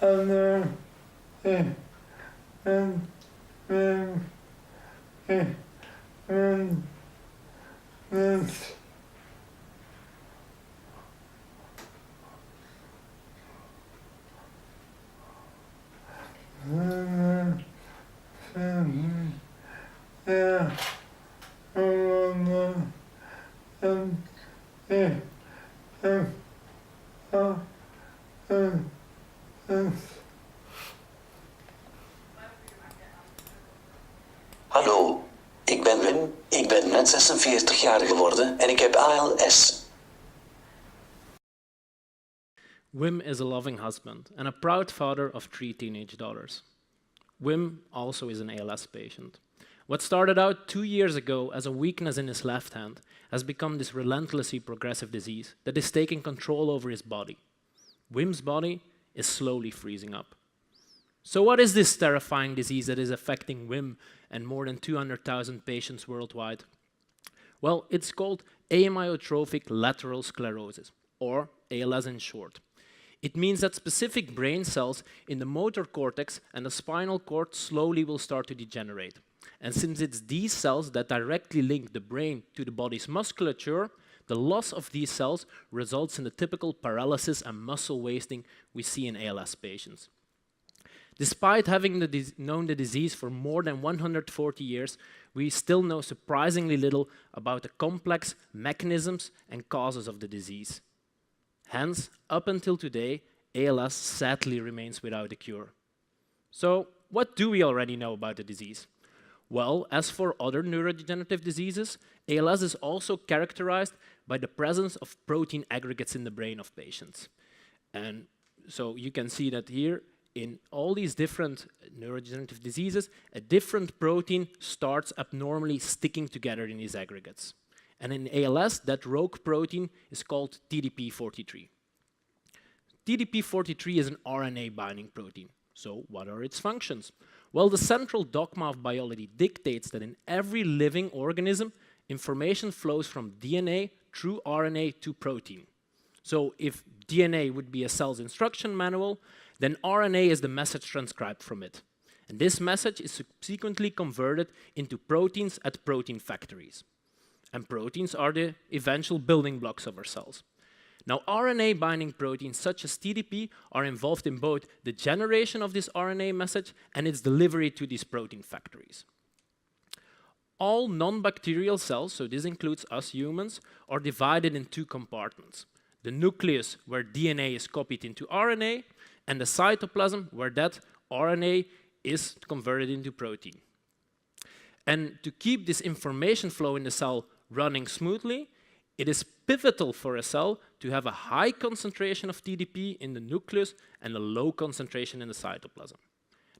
other and this Hallo, ik ben Wim, ik ben net 46 jaar geworden en ik heb ALS. Wim is a loving husband and a proud father of 3 teenage daughters. Wim also is an ALS patient. What started out 2 years ago as a weakness in his left hand has become this relentlessly progressive disease that is taking control over his body. Wim's body is slowly freezing up. So what is this terrifying disease that is affecting Wim and more than 200,000 patients worldwide? Well, it's called amyotrophic lateral sclerosis, or ALS in short. It means that specific brain cells in the motor cortex and the spinal cord slowly will start to degenerate. And since it's these cells that directly link the brain to the body's musculature, the loss of these cells results in the typical paralysis and muscle wasting we see in ALS patients. Despite having known the disease for more than 140 years, we still know surprisingly little about the complex mechanisms and causes of the disease. Hence, up until today, ALS sadly remains without a cure. So, what do we already know about the disease? Well, as for other neurodegenerative diseases, ALS is also characterized by the presence of protein aggregates in the brain of patients. And so you can see that here, in all these different neurodegenerative diseases, a different protein starts abnormally sticking together in these aggregates. And in ALS, that rogue protein is called TDP43. TDP43 is an RNA-binding protein. So what are its functions? Well, the central dogma of biology dictates that in every living organism, information flows from DNA through RNA to protein. So if DNA would be a cell's instruction manual, then RNA is the message transcribed from it. And this message is subsequently converted into proteins at protein factories. And proteins are the eventual building blocks of our cells. Now, RNA-binding proteins such as TDP are involved in both the generation of this RNA message and its delivery to these protein factories. All non-bacterial cells, so this includes us humans, are divided in 2 compartments. The nucleus, where DNA is copied into RNA, and the cytoplasm, where that RNA is converted into protein. And to keep this information flow in the cell running smoothly, it is pivotal for a cell to have a high concentration of TDP in the nucleus and a low concentration in the cytoplasm.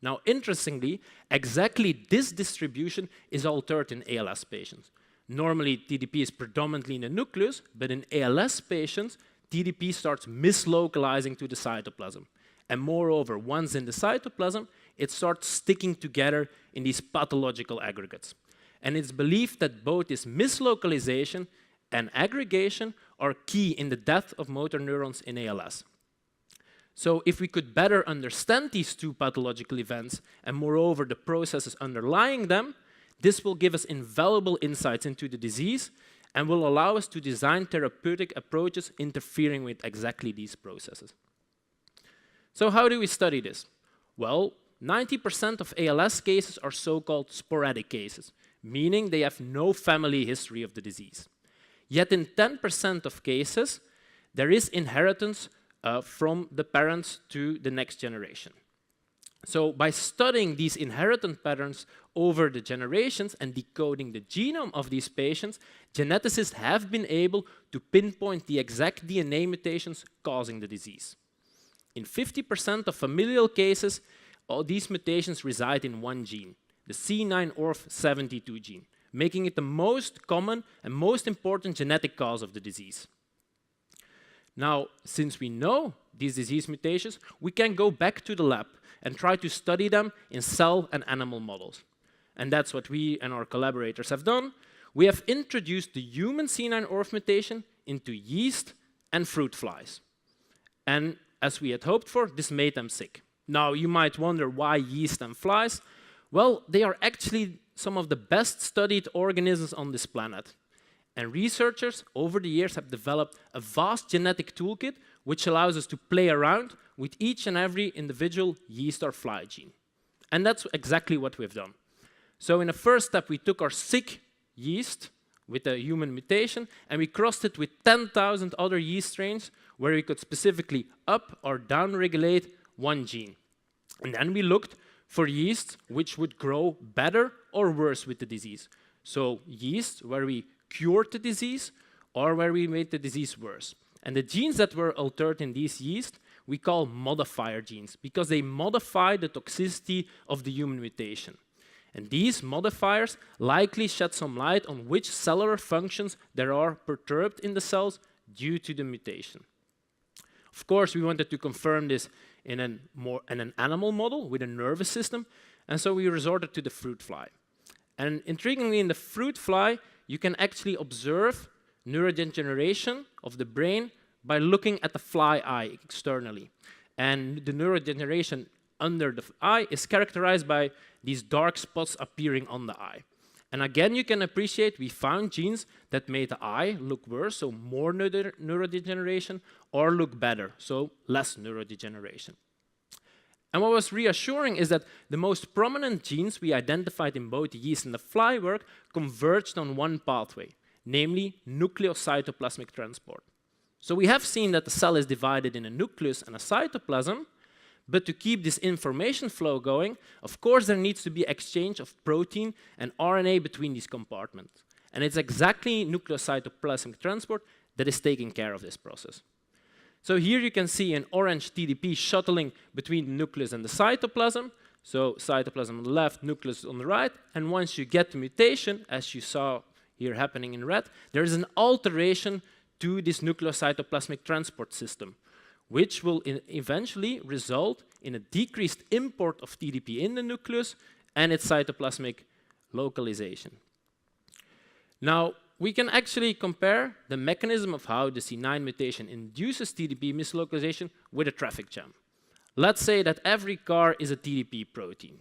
Now, interestingly, exactly this distribution is altered in ALS patients. Normally, TDP is predominantly in the nucleus, but in ALS patients, TDP starts mislocalizing to the cytoplasm. And moreover, once in the cytoplasm, it starts sticking together in these pathological aggregates. And it's believed that both this mislocalization and aggregation are key in the death of motor neurons in ALS. So if we could better understand these 2 pathological events and moreover the processes underlying them, this will give us invaluable insights into the disease and will allow us to design therapeutic approaches interfering with exactly these processes. So how do we study this? Well, 90% of ALS cases are so-called sporadic cases, meaning they have no family history of the disease. Yet in 10% of cases, there is inheritance from the parents to the next generation. So by studying these inheritance patterns over the generations and decoding the genome of these patients, geneticists have been able to pinpoint the exact DNA mutations causing the disease. In 50% of familial cases, all these mutations reside in one gene, the C9orf72 gene, making it the most common and most important genetic cause of the disease. Now, since we know these disease mutations, we can go back to the lab and try to study them in cell and animal models. And that's what we and our collaborators have done. We have introduced the human C9orf mutation into yeast and fruit flies. And as we had hoped for, this made them sick. Now, you might wonder why yeast and flies. Well, they are actually some of the best studied organisms on this planet. And researchers over the years have developed a vast genetic toolkit which allows us to play around with each and every individual yeast or fly gene. And that's exactly what we've done. So in the first step, we took our sick yeast with a human mutation, and we crossed it with 10,000 other yeast strains where we could specifically up or down regulate one gene. And then we looked for yeast which would grow better or worse with the disease. So yeast where we cured the disease or where we made the disease worse. And the genes that were altered in these yeast we call modifier genes because they modify the toxicity of the human mutation. And these modifiers likely shed some light on which cellular functions there are perturbed in the cells due to the mutation. Of course, we wanted to confirm this in an animal model with a nervous system, and so we resorted to the fruit fly. And intriguingly, in the fruit fly, you can actually observe neurodegeneration of the brain by looking at the fly eye externally. And the neurodegeneration under the eye is characterized by these dark spots appearing on the eye. And again, you can appreciate we found genes that made the eye look worse, so more neurodegeneration, or look better, so less neurodegeneration. And what was reassuring is that the most prominent genes we identified in both the yeast and the fly work converged on one pathway, namely nucleocytoplasmic transport. So we have seen that the cell is divided in a nucleus and a cytoplasm, but to keep this information flow going, of course, there needs to be exchange of protein and RNA between these compartments. And it's exactly nucleocytoplasmic transport that is taking care of this process. So here you can see an orange TDP shuttling between the nucleus and the cytoplasm. So cytoplasm on the left, nucleus on the right. And once you get the mutation, as you saw here happening in red, there is an alteration to this nucleocytoplasmic transport system, which will eventually result in a decreased import of TDP in the nucleus and its cytoplasmic localization. Now, we can actually compare the mechanism of how the C9 mutation induces TDP mislocalization with a traffic jam. Let's say that every car is a TDP protein.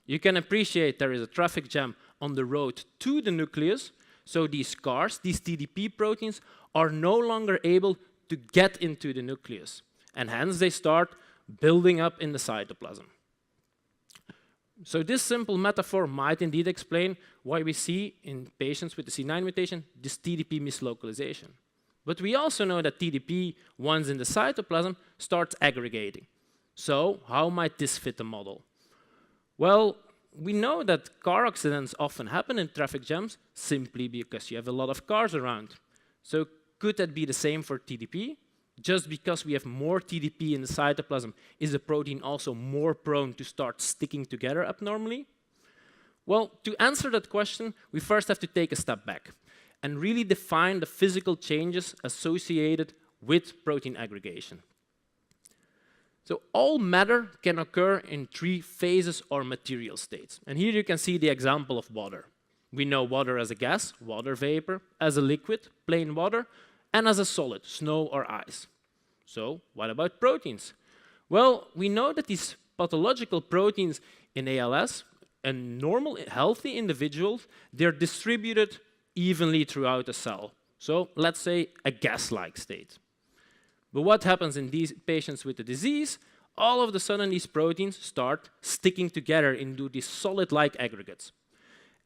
You can appreciate there is a traffic jam on the road to the nucleus, so these cars, these TDP proteins, are no longer able to get into the nucleus, and hence they start building up in the cytoplasm. So this simple metaphor might indeed explain why we see in patients with the C9 mutation this TDP mislocalization. But we also know that TDP, once in the cytoplasm, starts aggregating. So how might this fit the model? Well, we know that car accidents often happen in traffic jams simply because you have a lot of cars around. So could that be the same for TDP? Just because we have more TDP in the cytoplasm, is the protein also more prone to start sticking together abnormally? Well, to answer that question, we first have to take a step back and really define the physical changes associated with protein aggregation. So all matter can occur in three phases or material states. And here you can see the example of water. We know water as a gas, water vapor, as a liquid, plain water, and as a solid, snow or ice. So what about proteins? Well, we know that these pathological proteins in ALS and normal, healthy individuals, they're distributed evenly throughout the cell. So let's say a gas-like state. But what happens in these patients with the disease? All of a sudden, these proteins start sticking together into these solid-like aggregates.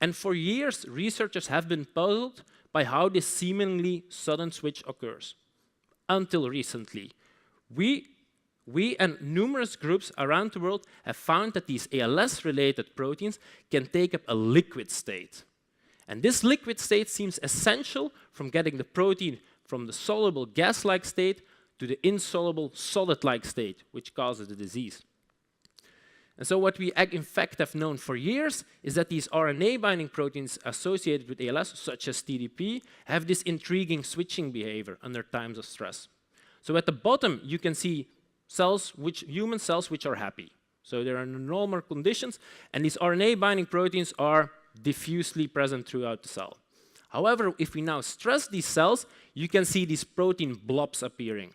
And for years, researchers have been puzzled by how this seemingly sudden switch occurs. Until recently, we and numerous groups around the world have found that these ALS-related proteins can take up a liquid state. And this liquid state seems essential from getting the protein from the soluble gas-like state to the insoluble solid-like state, which causes the disease. And so what we in fact have known for years is that these RNA-binding proteins associated with ALS, such as TDP, have this intriguing switching behavior under times of stress. So at the bottom, you can see human cells which are happy. So they're in normal conditions, and these RNA-binding proteins are diffusely present throughout the cell. However, if we now stress these cells, you can see these protein blobs appearing.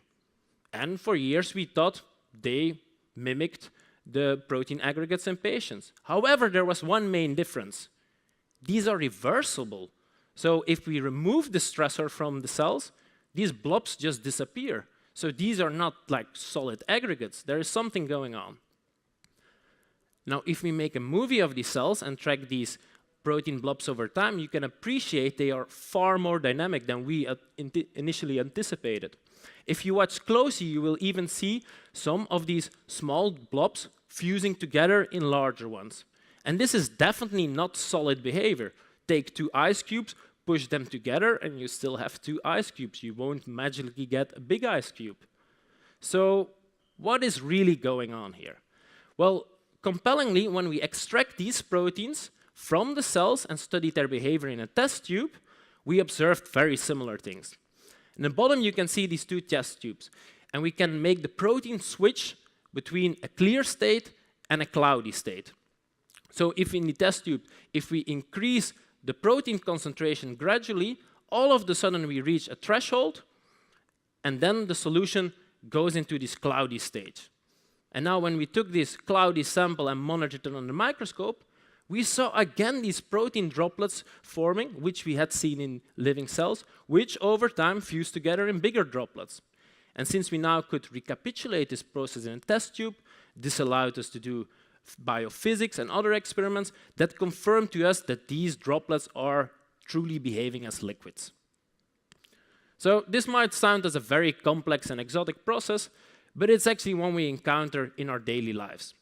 And for years, we thought they mimicked the protein aggregates in patients. However, there was one main difference. These are reversible. So if we remove the stressor from the cells, these blobs just disappear. So these are not like solid aggregates. There is something going on. Now, if we make a movie of these cells and track these protein blobs over time, you can appreciate they are far more dynamic than we initially anticipated. If you watch closely, you will even see some of these small blobs fusing together in larger ones. And this is definitely not solid behavior. Take two ice cubes, push them together, and you still have two ice cubes. You won't magically get a big ice cube. So what is really going on here? Well, compellingly, when we extract these proteins from the cells and study their behavior in a test tube, we observed very similar things. In the bottom, you can see these two test tubes. And we can make the protein switch between a clear state and a cloudy state. So if in the test tube, if we increase the protein concentration gradually, all of a sudden we reach a threshold, and then the solution goes into this cloudy stage. And now when we took this cloudy sample and monitored it under the microscope, we saw again these protein droplets forming, which we had seen in living cells, which over time fused together in bigger droplets. And since we now could recapitulate this process in a test tube, this allowed us to do biophysics and other experiments that confirmed to us that these droplets are truly behaving as liquids. So this might sound as a very complex and exotic process, but it's actually one we encounter in our daily lives.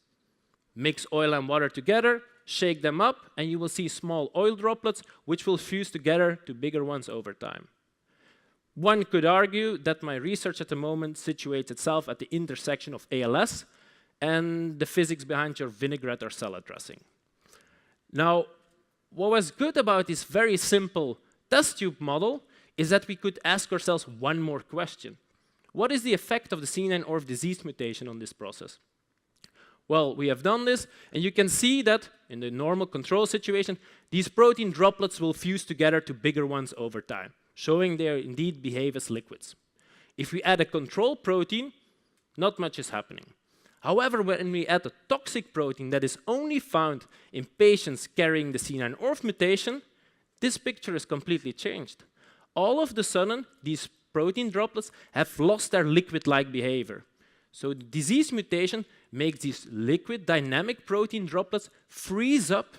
Mix oil and water together, shake them up, and you will see small oil droplets which will fuse together to bigger ones over time. One could argue that my research at the moment situates itself at the intersection of ALS and the physics behind your vinaigrette or salad dressing. Now, what was good about this very simple test tube model is that we could ask ourselves one more question. What is the effect of the C9orf disease mutation on this process? Well, we have done this, and you can see that in the normal control situation, these protein droplets will fuse together to bigger ones over time, showing they indeed behave as liquids. If we add a control protein, not much is happening. However, when we add a toxic protein that is only found in patients carrying the C9orf mutation, this picture is completely changed. All of a sudden, these protein droplets have lost their liquid-like behavior. So the disease mutation makes these liquid dynamic protein droplets freeze up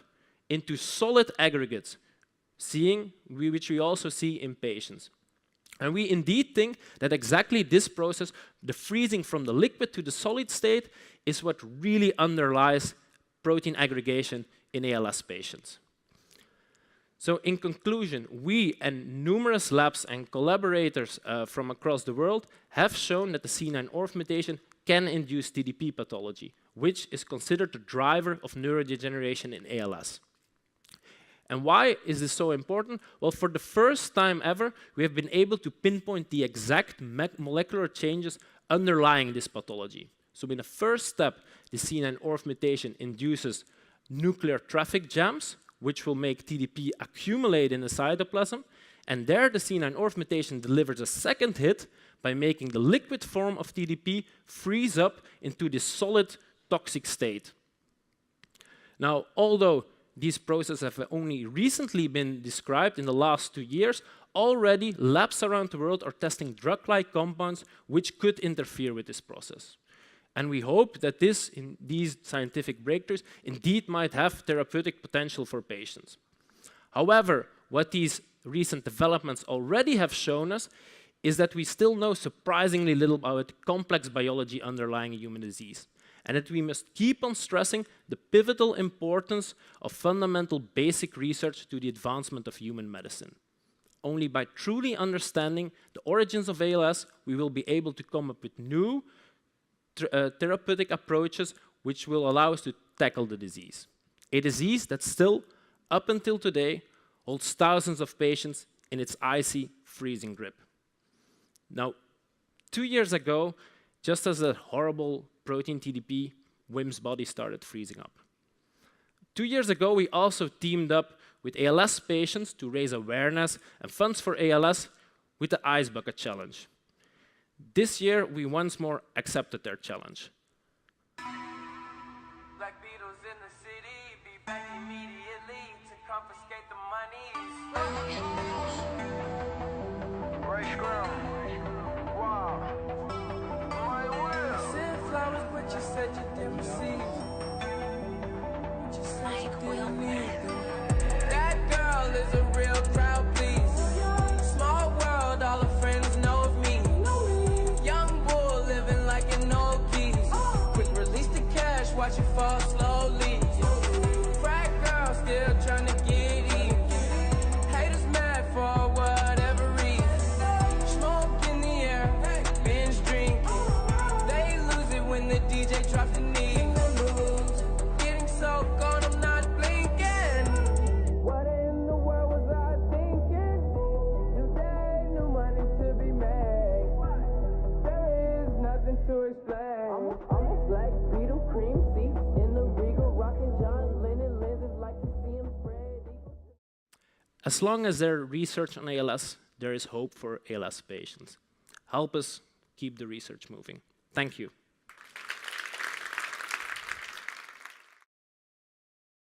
into solid aggregates, which we also see in patients. And we indeed think that exactly this process, the freezing from the liquid to the solid state, is what really underlies protein aggregation in ALS patients. So in conclusion, we and numerous labs and collaborators from across the world have shown that the C9orf mutation can induce TDP pathology, which is considered the driver of neurodegeneration in ALS. And why is this so important? Well, for the first time ever, we have been able to pinpoint the exact molecular changes underlying this pathology. So in the first step, the C9orf mutation induces nuclear traffic jams, which will make TDP accumulate in the cytoplasm. And there, the C9orf mutation delivers a second hit by making the liquid form of TDP freeze up into this solid toxic state. Now, although these processes have only recently been described in the last 2 years, already labs around the world are testing drug-like compounds which could interfere with this process. And we hope that these scientific breakthroughs indeed might have therapeutic potential for patients. However, what these recent developments already have shown us is that we still know surprisingly little about the complex biology underlying human disease, and that we must keep on stressing the pivotal importance of fundamental basic research to the advancement of human medicine. Only by truly understanding the origins of ALS, we will be able to come up with new therapeutic approaches which will allow us to tackle the disease. A disease that still, up until today, holds thousands of patients in its icy, freezing grip. Now, 2 years ago, just as a horrible protein TDP, Wim's body started freezing up. 2 years ago, we also teamed up with ALS patients to raise awareness and funds for ALS with the Ice Bucket Challenge. This year, we once more accepted their challenge. in the city, be back immediately to confiscate the money. Right scrum. Wow. My will. Sent flowers, but you said you didn't receive. But you said you didn't need them. That girl is a real crowd, please. Small world, all her friends know of me. Young bull living like an old geese. Quick release the cash, watch it fall slowly. Frat girl still trying to get even. Haters mad for whatever reason. Smoke in the air, binge drinking. They lose it when the DJ drops the knee. Getting so gone, I'm not blinking. What in the world was I thinking? New day, new money to be made. There is nothing to explain. I'm a black beetle, cream seats in the Regal, rocking John Lennon lenses, like to see him spread. As long as there is research on ALS, there is hope for ALS patients. Help us keep the research moving. Thank you.